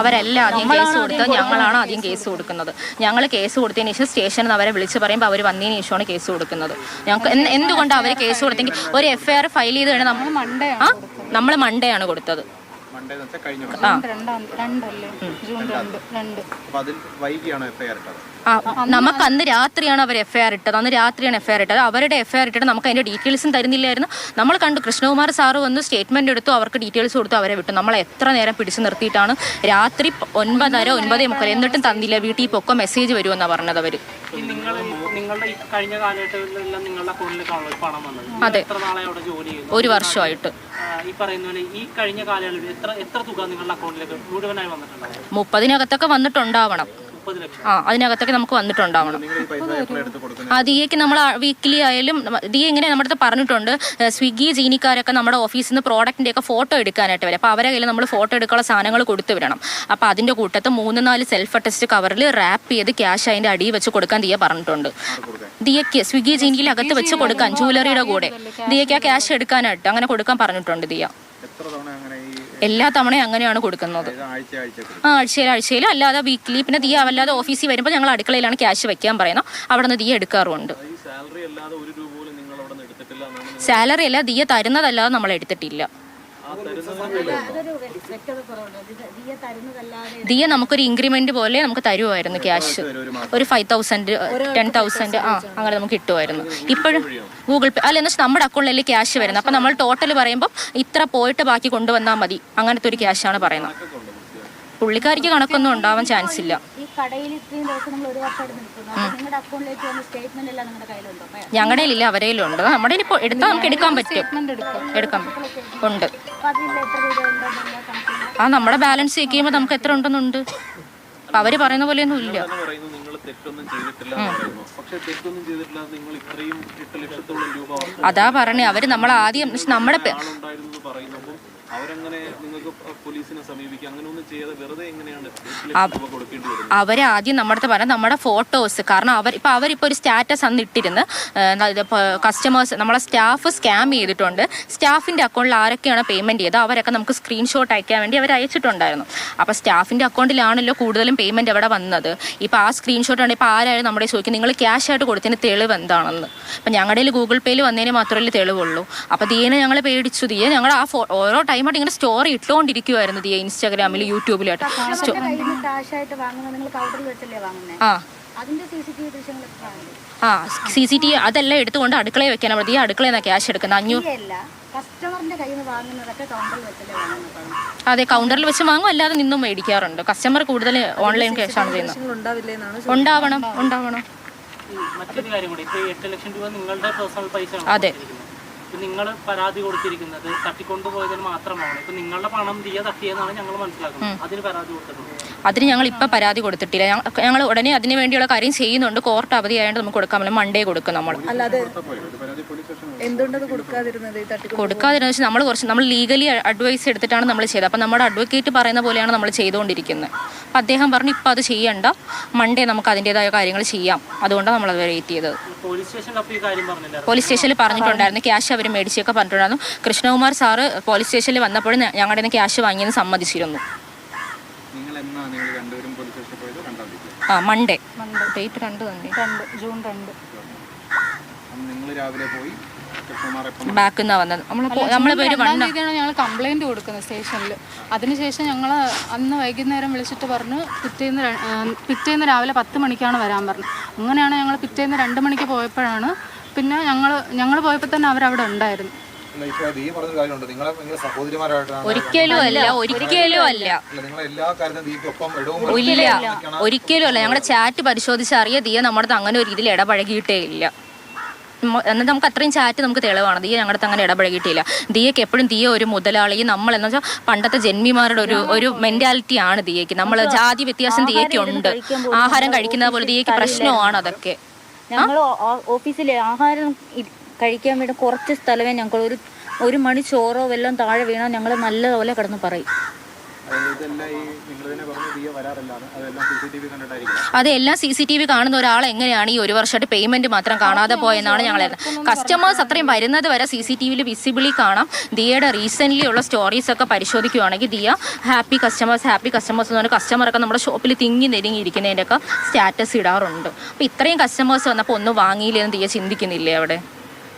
അവരെല്ലാം ആദ്യം കേസ് കൊടുത്തത്, ഞങ്ങളാണ് ആദ്യം കേസ് കൊടുക്കുന്നത്. ഞങ്ങൾ കേസ് കൊടുത്തതിന് ശേഷം സ്റ്റേഷനിൽ നിന്ന് അവരെ വിളിച്ച് പറയുമ്പോൾ അവർ വന്നതിന് ശേഷമാണ് കേസ് കൊടുക്കുന്നത്. ഞങ്ങൾക്ക് എന്തുകൊണ്ടാണ് അവർ കേസ് കൊടുത്തെങ്കിൽ ഒരു FIR ഫയൽ ചെയ്ത് കഴിഞ്ഞാൽ നമ്മൾ മൺഡേ ആണ് കൊടുത്തത്. നമുക്ക് അന്ന് രാത്രിയാണ് അവർ FIR ഇട്ടത്. അവരുടെ FIR ഇട്ടിട്ട് നമുക്ക് അതിന്റെ ഡീറ്റെയിൽസും തരുന്നില്ലായിരുന്നു. നമ്മൾ കണ്ടു, കൃഷ്ണകുമാർ സാറ് വന്ന് സ്റ്റേറ്റ്മെന്റ് എടുത്തു, അവർക്ക് ഡീറ്റെയിൽസ് കൊടുത്തു, അവരെ വിട്ടു. നമ്മൾ എത്ര നേരം പിടിച്ചു നിർത്തിയിട്ടാണ് രാത്രി 9:30, 9:30 എന്നിട്ടും തന്നില്ല. വീട്ടിൽ പൊക്കം മെസ്സേജ് വരുമെന്നാണ് പറഞ്ഞത് അവർ. അതെ, 1 വർഷമായിട്ട്. 30-നകത്തൊക്കെ വന്നിട്ടുണ്ടാവണം. അതിനകത്തൊക്കെ നമുക്ക് വന്നിട്ടുണ്ടാവണം. ദിയയ്ക്ക് നമ്മൾ വീക്കിലി ആയാലും ദിയ ഇങ്ങനെ നമ്മുടെ അടുത്ത് പറഞ്ഞിട്ടുണ്ട്, സ്വിഗ്ഗി ജീനിക്കാരൊക്കെ നമ്മുടെ ഓഫീസിൽ നിന്ന് പ്രോഡക്റ്റിന്റെ ഒക്കെ ഫോട്ടോ എടുക്കാനായിട്ട് വരും. അപ്പോൾ അവരെ കയ്യിൽ നമ്മൾ ഫോട്ടോ എടുക്കാനുള്ള സാധനങ്ങൾ കൊടുത്തു വിടണം. അപ്പോൾ അതിന്റെ കൂട്ടത്ത് 3-4 സെൽഫ് അറ്റസ്റ്റ് കവറിൽ റാപ്പ് ചെയ്ത് ക്യാഷ് അതിന്റെ അടിയിൽ വെച്ച് കൊടുക്കാൻ ദിയ പറഞ്ഞിട്ടുണ്ട്. ദിയയ്ക്ക് സ്വിഗ്ഗി ജീനിയിൽ അകത്ത് വെച്ച് കൊടുക്കാൻ, ജൂവലറിയുടെ കൂടെ ദിയയ്ക്ക് ആ ക്യാഷ് എടുക്കാനായിട്ട് അങ്ങനെ കൊടുക്കാൻ പറഞ്ഞിട്ടുണ്ട് ദിയ. എല്ലാ തവണയും അങ്ങനെയാണ് കൊടുക്കുന്നത്. ആഴ്ചയിൽ അല്ലാതെ വീക്കിലി. പിന്നെ ദിയ അല്ലാതെ ഓഫീസിൽ വരുമ്പോൾ ഞങ്ങൾ അടുക്കളയിലാണ് ക്യാഷ് വെക്കാൻ പറയുന്നത്, അവിടെ നിന്ന് ദിയ എടുക്കാറുണ്ട്. സാലറി അല്ല, ദിയ തരുന്നതല്ലാതെ നമ്മൾ എടുത്തിട്ടില്ല. ദിയ നമുക്കൊരു ഇൻക്രിമെന്റ് പോലെ നമുക്ക് തരുമായിരുന്നു ക്യാഷ്. ഒരു 5,000, 10,000 അങ്ങനെ നമുക്ക് കിട്ടുമായിരുന്നു. ഇപ്പോഴും ഗൂഗിൾ പേ അല്ല, എന്ന് വെച്ചാൽ നമ്മുടെ അക്കൗണ്ടിലല്ലേ ക്യാഷ് വരുന്നത്. അപ്പം നമ്മൾ ടോട്ടൽ പറയുമ്പോൾ ഇത്ര പോയിട്ട് ബാക്കി കൊണ്ടുവന്നാൽ മതി, അങ്ങനത്തെ ഒരു ക്യാഷാണ് പറയുന്നത്. പുള്ളിക്കാരിക്ക് കണക്കൊന്നും ഉണ്ടാവാൻ ചാൻസ് ഇല്ല. ഞങ്ങളുടെ ഇല്ല, അവരേലും ഉണ്ട്. നമ്മുടെ ഇപ്പോൾ എടുത്താൽ നമുക്ക് എടുക്കാൻ പറ്റും. ഉണ്ട്. നമ്മുടെ ബാലൻസ് ചെക്ക് ചെയ്യുമ്പോൾ നമുക്ക് എത്ര ഉണ്ടെന്നുണ്ട്. അപ്പം അവർ പറയുന്ന പോലെയൊന്നും ഇല്ല. അതാ പറഞ്ഞേ, അവര് നമ്മൾ ആദ്യം നമ്മുടെ അവരെ ആദ്യം നമ്മുടെ പറഞ്ഞ നമ്മുടെ ഫോട്ടോസ്, കാരണം അവരിപ്പോൾ ഒരു സ്റ്റാറ്റസ് അന്ന് ഇട്ടിരുന്ന് കസ്റ്റമേഴ്സ് നമ്മളെ സ്റ്റാഫ് സ്കാം ചെയ്തിട്ടുണ്ട്, സ്റ്റാഫിന്റെ അക്കൗണ്ടിൽ ആരൊക്കെയാണ് പേയ്മെന്റ് ചെയ്തത് അവരൊക്കെ നമുക്ക് സ്ക്രീൻഷോട്ട് അയക്കാൻ വേണ്ടി അവർ അയച്ചിട്ടുണ്ടായിരുന്നു. അപ്പോൾ സ്റ്റാഫിന്റെ അക്കൗണ്ടിലാണല്ലോ കൂടുതലും പേയ്മെന്റ് അവിടെ വന്നത്. ഇപ്പോൾ ആ സ്ക്രീൻഷോട്ടാണ് ഇപ്പോൾ ആരായാലും നമ്മുടെ ചോദിക്കും, നിങ്ങൾ ക്യാഷ് ആയിട്ട് കൊടുത്തതിന് തെളിവ് എന്താണെന്ന്. അപ്പം ഞങ്ങളുടെ ഗൂഗിൾ പേയിൽ വന്നതിന് മാത്രമല്ലേ തെളിവുള്ളൂ. അപ്പോൾ ദിയനെ ഞങ്ങൾ പേടിച്ചു. ദിയ ഞങ്ങൾ ആ ഓരോ ടൈമായിട്ട് ഇങ്ങനെ സ്റ്റോറി ഇട്ടുകൊണ്ടിരിക്കുവായിരുന്നു ദിയ, ഇൻസ്റ്റാഗ്രാമിൽ, യൂട്യൂബിലായിട്ട്. CCTV അതെല്ലാം എടുത്തുകൊണ്ട് അടുക്കളയിൽ വെക്കാൻ ദിയ അടുക്കളയിൽ നിന്നാണ് ക്യാഷ് എടുക്കുന്നത്. 500. അതെ, കൗണ്ടറിൽ വെച്ച് വാങ്ങും, അല്ലാതെ നിന്നും മേടിക്കാറുണ്ട്. കസ്റ്റമർ കൂടുതൽ ഓൺലൈൻ ക്യാഷാണ് ചെയ്യുന്നത്. ഉണ്ടാവണം. അതെ, നിങ്ങൾ പരാതി കൊടുത്തിരിക്കുന്നത് തട്ടിക്കൊണ്ടുപോയതിന് മാത്രമാണ്. ഇപ്പൊ നിങ്ങളുടെ പണം ദിയ തട്ടിയെന്നാണ് ഞങ്ങൾ മനസ്സിലാക്കുന്നത്. അതിന് പരാതി കൊടുത്തിട്ടുണ്ട്? അതിന് ഞങ്ങൾ ഇപ്പം പരാതി കൊടുത്തിട്ടില്ല. ഞങ്ങൾ ഉടനെ അതിന് വേണ്ടിയുള്ള കാര്യം ചെയ്യുന്നുണ്ട്. കോർട്ട് അവധി ആയതുകൊണ്ട് നമുക്ക് കൊടുക്കാൻ പറ്റില്ല. മൺഡേ കൊടുക്കും നമ്മൾ. കൊടുക്കാതിരുന്നത് നമ്മൾ ലീഗലി അഡ്വൈസ് എടുത്തിട്ടാണ് നമ്മൾ ചെയ്തത്. അപ്പം നമ്മുടെ അഡ്വക്കേറ്റ് പറയുന്ന പോലെയാണ് നമ്മൾ ചെയ്തുകൊണ്ടിരിക്കുന്നത്. അപ്പം അദ്ദേഹം പറഞ്ഞു ഇപ്പം അത് ചെയ്യണ്ട, മൺഡേ നമുക്ക് അതിൻ്റെതായ കാര്യങ്ങൾ ചെയ്യാം. അതുകൊണ്ടാണ് നമ്മളത് വെയിറ്റ് ചെയ്തത്. പോലീസ് സ്റ്റേഷനിൽ പറഞ്ഞിട്ടുണ്ടായിരുന്നു, ക്യാഷ് അവർ മേടിച്ചൊക്കെ പറഞ്ഞിട്ടുണ്ടായിരുന്നു. കൃഷ്ണകുമാർ സാറ് പോലീസ് സ്റ്റേഷനിൽ വന്നപ്പോഴും ഞങ്ങളുടെ ക്യാഷ് വാങ്ങിയെന്ന് സമ്മതിച്ചിരുന്നു. മൺഡേ ഡേറ്റ് 2 തന്നെ, ജൂൺ 2. ബാക്കിൽ നിന്നാണ് വന്നത്. ഞങ്ങൾ കംപ്ലൈന്റ് കൊടുക്കുന്നത് സ്റ്റേഷനിൽ. അതിനുശേഷം ഞങ്ങൾ അന്ന് വൈകുന്നേരം വിളിച്ചിട്ട് പറഞ്ഞു പിറ്റേന്ന് രാവിലെ 10 മണിക്കാണ് വരാൻ പറഞ്ഞു. അങ്ങനെയാണ് ഞങ്ങൾ പിറ്റേന്ന് 2 മണിക്ക് പോയപ്പോഴാണ്, പിന്നെ ഞങ്ങൾ പോയപ്പോൾ തന്നെ അവരവിടെ ഉണ്ടായിരുന്നു. ഒരിക്കലും അല്ല. ഞങ്ങളുടെ ചാറ്റ് പരിശോധിച്ചറിയ ദിയ നമ്മുടെ അങ്ങനെ ഒരു രീതിയിൽ ഇടപഴകിയിട്ടേ ഇല്ല. എന്നാൽ നമുക്ക് അത്രയും ചാറ്റ് നമുക്ക് തെളിവാണ്. ദിയ ഞങ്ങളുടെ അങ്ങനെ ഇടപഴകിയിട്ടില്ല. ദിയക്ക് എപ്പോഴും ദിയ ഒരു മുതലാളി, നമ്മൾ എന്ന് വെച്ചാൽ പണ്ടത്തെ ജന്മിമാരുടെ ഒരു മെന്റാലിറ്റി ആണ് ദിയക്ക്. നമ്മൾ ജാതി വ്യത്യാസം ദിയക്ക് ഉണ്ട്. ആഹാരം കഴിക്കുന്നത് പോലെ ദിയക്ക് പ്രശ്നമാണ് അതൊക്കെ. ഞങ്ങൾ ഓഫീസിലെ ആഹാരം കഴിക്കാൻ വേണ്ടി കുറച്ച് സ്ഥലമേ ഞങ്ങൾ ഒരു മണി ചോറോ വല്ലതും താഴെ വീണാൽ ഞങ്ങൾ നല്ലതുപോലെ കിടന്ന് പറയും. അതെല്ലാം CCTV കാണുന്ന ഒരാൾ എങ്ങനെയാണ് ഈ ഒരു വർഷമായിട്ട് പേയ്മെന്റ് മാത്രം കാണാതെ പോയെന്നാണ് ഞങ്ങൾ കസ്റ്റമേഴ്സ് അത്രയും വരുന്നത് വരെ CCTVയിൽ വിസിബിളി കാണാം. ദിയയുടെ റീസെന്റ് ഉള്ള സ്റ്റോറീസ് ഒക്കെ പരിശോധിക്കുകയാണെങ്കിൽ ദിയ ഹാപ്പി കസ്റ്റമേഴ്സ് എന്ന് പറഞ്ഞാൽ കസ്റ്റമറൊക്കെ നമ്മുടെ ഷോപ്പിൽ തിങ്ങി നെരുങ്ങിയിരിക്കുന്നതിൻ്റെയൊക്കെ സ്റ്റാറ്റസ് ഇടാറുണ്ട്. അപ്പോൾ ഇത്രയും കസ്റ്റമേഴ്സ് വന്നപ്പോൾ ഒന്നും വാങ്ങിയില്ലെന്ന് ദിയ ചിന്തിക്കുന്നില്ലേ അവിടെ?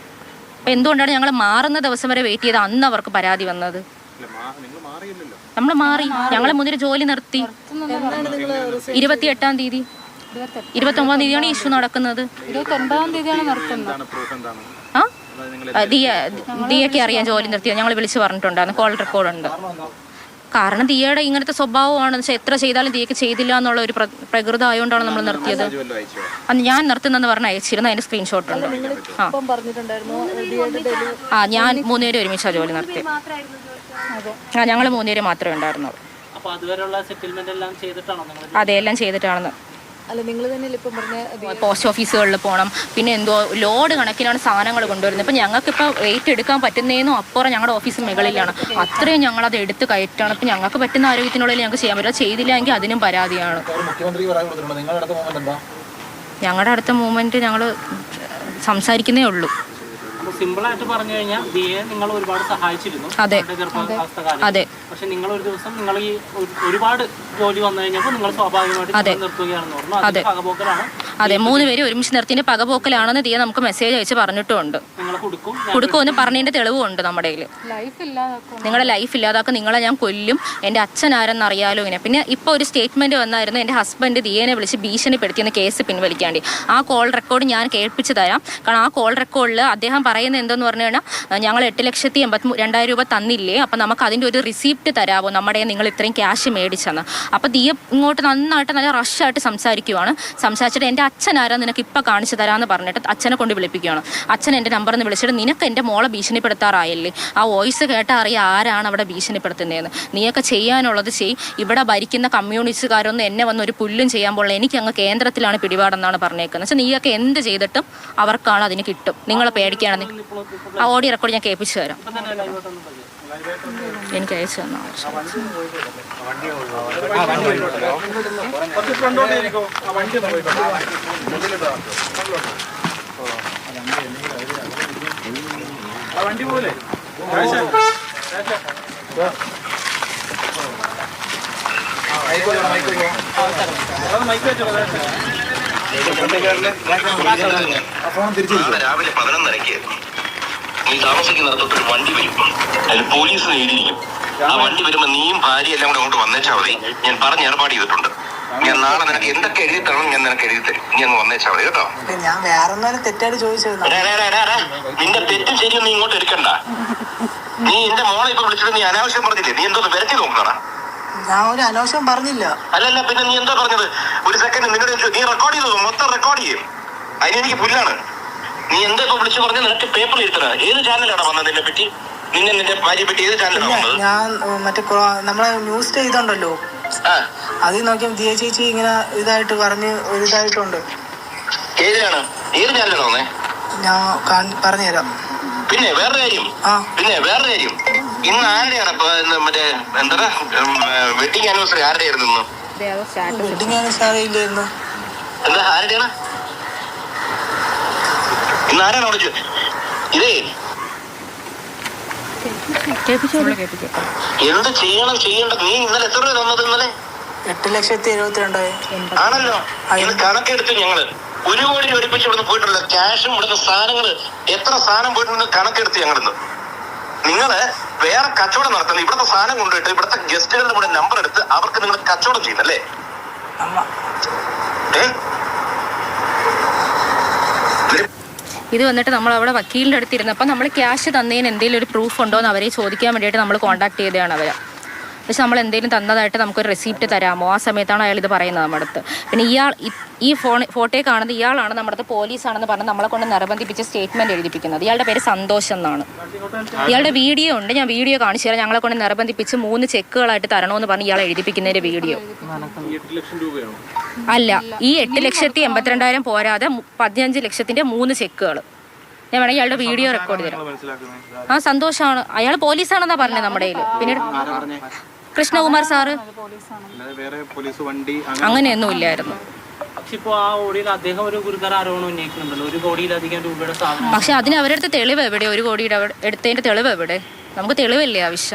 അപ്പോൾ എന്തുകൊണ്ടാണ് ഞങ്ങൾ മാറുന്ന ദിവസം വരെ വെയിറ്റ് ചെയ്ത് അന്ന് അവർക്ക് പരാതി വന്നത്? നമ്മൾ മാറി, ഞങ്ങളെ മുന്നിൽ ജോലി നിർത്തി. 28-ാം തീയതി 29-ാം തീയതിയാണ് ഇഷ്യൂ നടക്കുന്നത്. 29-ാം തീയതിയാണ് നിർത്തുന്നത്. ദിയയ്ക്ക് അറിയാൻ ജോലി നിർത്തിയത് ഞങ്ങൾ വിളിച്ച് പറഞ്ഞിട്ടുണ്ടായിരുന്നു. കോൾ റെക്കോർഡുണ്ട്. കാരണം ദിയയുടെ ഇങ്ങനത്തെ സ്വഭാവമാണെന്ന് വെച്ചാൽ എത്ര ചെയ്താലും ദിയക്ക് ചെയ്തില്ല എന്നുള്ള ഒരു പ്രകൃതം ആയതുകൊണ്ടാണ് നമ്മൾ നിർത്തിയത്. അന്ന് ഞാൻ നിർത്തുന്നെന്ന് പറഞ്ഞ് അയച്ചിരുന്നു, അതിന്റെ സ്ക്രീൻഷോട്ട് ഉണ്ട്. ഞാൻ 3 പേര് ഒരുമിച്ചാണ് ജോലി നിർത്തിയത്. ഞങ്ങൾ 3 പേര് മാത്രമേ ഉണ്ടായിരുന്നുള്ളൂ. അതെല്ലാം ചെയ്തിട്ടാണെന്ന്. പോസ്റ്റ് ഓഫീസുകളിൽ പോകണം, പിന്നെ എന്തോ ലോഡ് കണക്കിനാണ് സാധനങ്ങൾ കൊണ്ടുവരുന്നത്. ഇപ്പം ഞങ്ങൾക്കിപ്പോൾ വെയിറ്റ് എടുക്കാൻ പറ്റുന്നതെന്നും അപ്പുറം ഞങ്ങളുടെ ഓഫീസ് മുകളിലാണ്. അത്രയും ഞങ്ങളത് എടുത്ത് കയറ്റാണ്. ഇപ്പം ഞങ്ങൾക്ക് പറ്റുന്ന ആരോഗ്യത്തിനുള്ളിൽ ഞങ്ങൾക്ക് ചെയ്യാൻ പറ്റില്ല. ചെയ്തില്ല എങ്കിൽ അതിനും പരാതിയാണ്. ഞങ്ങളുടെ അടുത്ത മൂവ്മെന്റ് ഞങ്ങൾ സംസാരിക്കുന്നേ ഉള്ളൂ. സിമ്പിളായിട്ട് പറഞ്ഞു കഴിഞ്ഞാൽ ദിയെ നിങ്ങൾ ഒരുപാട് സഹായിച്ചിരുന്നു. അതെ അതെ. പക്ഷെ നിങ്ങൾ ഒരു ദിവസം നിങ്ങൾ ഈ ഒരുപാട് ജോലി വന്നു കഴിഞ്ഞപ്പോൾ നിങ്ങൾ സ്വാഭാവികമായിട്ട് നിർത്തുകയാണെന്ന് പറഞ്ഞു. അത് പകപോക്കലാണ്. അതെ, 3 പേര് ഒരുമിച്ച് നിർത്തിൻ്റെ പകപോക്കലാണെന്ന് ദിയ നമുക്ക് മെസ്സേജ് അയച്ച് പറഞ്ഞിട്ടുമുണ്ട്. കൊടുക്കുമെന്ന് പറഞ്ഞതിന്റെ തെളിവുണ്ട് നമ്മുടെ കയ്യിൽ. നിങ്ങളുടെ ലൈഫ് ഇല്ലാതാക്കും, നിങ്ങളെ ഞാൻ കൊല്ലും, എൻ്റെ അച്ഛൻ ആരെന്നറിയാലോ ഇങ്ങനെ. പിന്നെ ഇപ്പോൾ ഒരു സ്റ്റേറ്റ്മെന്റ് വന്നായിരുന്നു, എൻ്റെ ഹസ്ബൻഡ് ദിയേനെ വിളിച്ച് ഭീഷണിപ്പെടുത്തിയെന്ന് കേസ് പിൻവലിക്കാണ്ടി. ആ കോൾ റെക്കോർഡ് ഞാൻ കേൾപ്പിച്ച് തരാം. കാരണം ആ കോൾ റെക്കോർഡിൽ അദ്ദേഹം പറയുന്നത് എന്തെന്ന് പറഞ്ഞു കഴിഞ്ഞാൽ, ഞങ്ങൾ 8,82,000 രൂപ തന്നില്ലേ, അപ്പം നമുക്ക് അതിൻ്റെ ഒരു റിസീപ്റ്റ് തരാമോ, നമ്മുടെ നിങ്ങൾ ഇത്രയും ക്യാഷ് മേടിച്ചെന്ന്. അപ്പോൾ ദിയ ഇങ്ങോട്ട് നന്നായിട്ട് നല്ല റഷായിട്ട് സംസാരിച്ചിട്ട് എൻ്റെ അച്ഛൻ ആരാ നിനക്ക് ഇപ്പം കാണിച്ചു തരാമെന്ന് പറഞ്ഞിട്ട് അച്ഛനെ കൊണ്ട് വിളിപ്പിക്കുകയാണ്. അച്ഛൻ എൻ്റെ നമ്പറിൽ നിന്ന് വിളിച്ചിട്ട് നിനക്ക് എൻ്റെ മോളെ ഭീഷണിപ്പെടുത്താറായല്ലേ, ആ വോയിസ് കേട്ടാൽ അറിയാം ആരാണ് അവിടെ ഭീഷണിപ്പെടുത്തുന്നതെന്ന്. നീയൊക്കെ ചെയ്യാനുള്ളത് ഇവിടെ ഭരിക്കുന്ന കമ്മ്യൂണിസ്റ്റുകാരൊന്നും എന്നെ വന്ന് ഒരു പുല്ലും ചെയ്യാൻ പോലുള്ള, എനിക്ക് അങ്ങ് കേന്ദ്രത്തിലാണ് പിടിപാടെന്നാണ് പറഞ്ഞേക്കുന്നത്. വെച്ചാൽ നീയൊക്കെ എന്ത് ചെയ്തിട്ടും അവർക്കാണ് അതിന് കിട്ടും. നിങ്ങളെ പേടിക്കുകയാണെങ്കിൽ ആ ഓഡിയോ റെക്കോർഡ് ഞാൻ കേൾപ്പിച്ചു തരാം. എനിക്ക് അയച്ചു തന്നാ വണ്ടി പോലെ രാവിലെ 11:30 നീ താമസിക്കുന്നിടത്തൊരു വണ്ടി വരും, അതിൽ പോലീസ് നേടിയിരിക്കും. ആ വണ്ടി വരുമ്പോ നീയും ഭാര്യ എല്ലാം കൂടെ അങ്ങോട്ട് വന്നേച്ചാൽ മതി. ഞാൻ പറഞ്ഞ് ഏർപ്പാട് ചെയ്തിട്ടുണ്ട്. ഞാൻ നാളെ നിനക്ക് എന്തൊക്കെ എഴുതി തരണം ഞാൻ നിനക്ക് എഴുതി തരും. നീ അങ്ങ് വന്നേച്ചാൽ മതി കേട്ടോ. ഞാൻ വേറെ തെറ്റായിട്ട് ചോദിച്ചത്. നിന്റെ തെറ്റും ശരിയൊന്നും നീ ഇങ്ങോട്ട് എടുക്കണ്ട. നീ എന്റെ മോളെ ഇപ്പൊ വിളിച്ചിട്ട് നീ അനാവശ്യം പറഞ്ഞില്ലേ? നീ എന്തോ വരട്ടി നോക്കണ? ഞാൻ ഒരു അനാവശ്യം പറഞ്ഞില്ല. അല്ലല്ല, പിന്നെ നീ എന്താ പറഞ്ഞത്? ഒരു സെക്കൻഡ് നിന്നോട് നീ റെക്കോർഡ് ചെയ്തോ, മൊത്തം റെക്കോർഡ് ചെയ്യും. അതിനെനിക്ക് പുല്ലാണ്. നീ എന്താ ഇപ്പൊ വിളിച്ചു പറഞ്ഞ നിനക്ക് പേപ്പർ എഴുതണ? ഏത് ചാനലാണ് വന്നത് നിന്നെ പറ്റി? നിന്റെ ഭാര്യയെ പറ്റി ഏത് ചാനലാണ് വന്നത്? ഞാൻ മറ്റേ നമ്മളെ ന്യൂസ് ചെയ്തോണ്ടല്ലോ, അതിൽ നോക്കിയപ്പോ ദിയ ചേച്ചി ഇങ്ങനെ ഇതായിട്ട് പറഞ്ഞ് ഒരു ഇതായിട്ടുണ്ട്. ഏതിലാണ്? ഏത് ചാനലാണ് വന്നേ? ഞാൻ പറഞ്ഞുതരാം. പിന്നെ വേറൊരു കാര്യം, ഇന്ന് ആരുടെയാണ് മറ്റേ എന്താ വെഡിങ് ആനിവേഴ്സറി ആരുടെയായിരുന്നു? ഇന്ന് വെഡിങ് ആനിവേഴ്സറി ഇല്ലായിരുന്നു. എന്താ ആരുടെയാണ് ഇന്ന്? ആരാണ് വിളിച്ചു? ഇതേ എന്ത് ചെയ്യേണ്ടത്? നീ ഇന്നലെ എത്ര രൂപ തന്നത്? ഇന്നലെ 8,72,000 ആണല്ലോ. ഇത് കണക്കെടുത്ത് ഞങ്ങള് 1 കോടി രൂപ ഒരുമിച്ച് ഇവിടുന്ന് പോയിട്ടുള്ള ക്യാഷും ഇവിടുത്തെ സാധനങ്ങള് എത്ര സാധനം പോയിട്ടുണ്ടെന്ന് കണക്കെടുത്ത് ഞങ്ങളിന്ന്. നിങ്ങള് വേറെ കച്ചവടം നടത്തുന്നത് ഇവിടുത്തെ സാധനം കൊണ്ടുപോയിട്ട് ഇവിടുത്തെ ഗസ്റ്റുകളുടെ കൂടെ നമ്പർ എടുത്ത് അവർക്ക് നിങ്ങൾ കച്ചവടം ചെയ്യുന്നല്ലേ? ഇത് വന്നിട്ട് നമ്മൾ അവിടെ വക്കീലിൻ്റെ അടുത്തിരുന്നപ്പോൾ നമ്മൾ ക്യാഷ് തന്നതിന് എന്തെങ്കിലും ഒരു പ്രൂഫ് ഉണ്ടോ എന്ന് അവരെ ചോദിക്കാൻ വേണ്ടിയിട്ട് നമ്മൾ കോൺടാക്ട് ചെയ്തതാണ് അവരെ. പക്ഷെ നമ്മൾ എന്തെങ്കിലും തന്നതായിട്ട് നമുക്കൊരു റെസിപ്റ്റ് തരാമോ? ആ സമയത്താണ് അയാൾ ഇത് പറയുന്നത് നമ്മുടെ അടുത്ത്. പിന്നെ ഈ ഫോട്ടോയിൽ കാണുന്നത് ഇയാളാണ് നമ്മുടെ അടുത്ത് പോലീസാണെന്ന് പറഞ്ഞ് നമ്മളെ കൊണ്ട് നിർബന്ധിപ്പിച്ച് സ്റ്റേറ്റ്മെന്റ് എഴുതിപ്പിക്കുന്നത്. ഇയാളുടെ പേര് സന്തോഷ് എന്നാണ്. ഇയാളുടെ വീഡിയോ ഉണ്ട്, ഞാൻ വീഡിയോ കാണിച്ചു തരാം. ഞങ്ങളെ കൊണ്ട് നിർബന്ധിപ്പിച്ച് 3 ചെക്കുകളായിട്ട് തരണമെന്ന് പറഞ്ഞ് ഇയാളെ എഴുതിപ്പിക്കുന്നതിന്റെ വീഡിയോ. അല്ല, ഈ 8,82,000 പോരാതെ 15 ലക്ഷത്തിന്റെ 3 ചെക്കുകൾ. ഞാൻ വേണമെങ്കിൽ അയാളുടെ വീഡിയോ റെക്കോർഡ് തരാം. ആ സന്തോഷമാണ്, അയാൾ പോലീസാണെന്നാ പറഞ്ഞത് നമ്മുടെ കയ്യിൽ. പിന്നീട് കൃഷ്ണകുമാർ സാറ് അല്ലാതെ വേറെ പോലീസ് വണ്ടി അങ്ങനെയൊന്നും ഇല്ലായിരുന്നു. പക്ഷെ ഇപ്പോൾ ആ ഓടിയിൽ അദ്ദേഹം ഒരു ഗുരുതര ആരോപണം ഉന്നയിക്കുന്നുണ്ടല്ലോ, 1 കോടിയിലധികം രൂപയുടെ സാധനം. പക്ഷെ അതിന് അവരുടെ അടുത്ത് തെളിവ് എവിടെ? 1 കോടിയുടെ എടുത്തതിന്റെ തെളിവ് എവിടെ? നമുക്ക് തെളിവല്ലേ ആവശ്യം.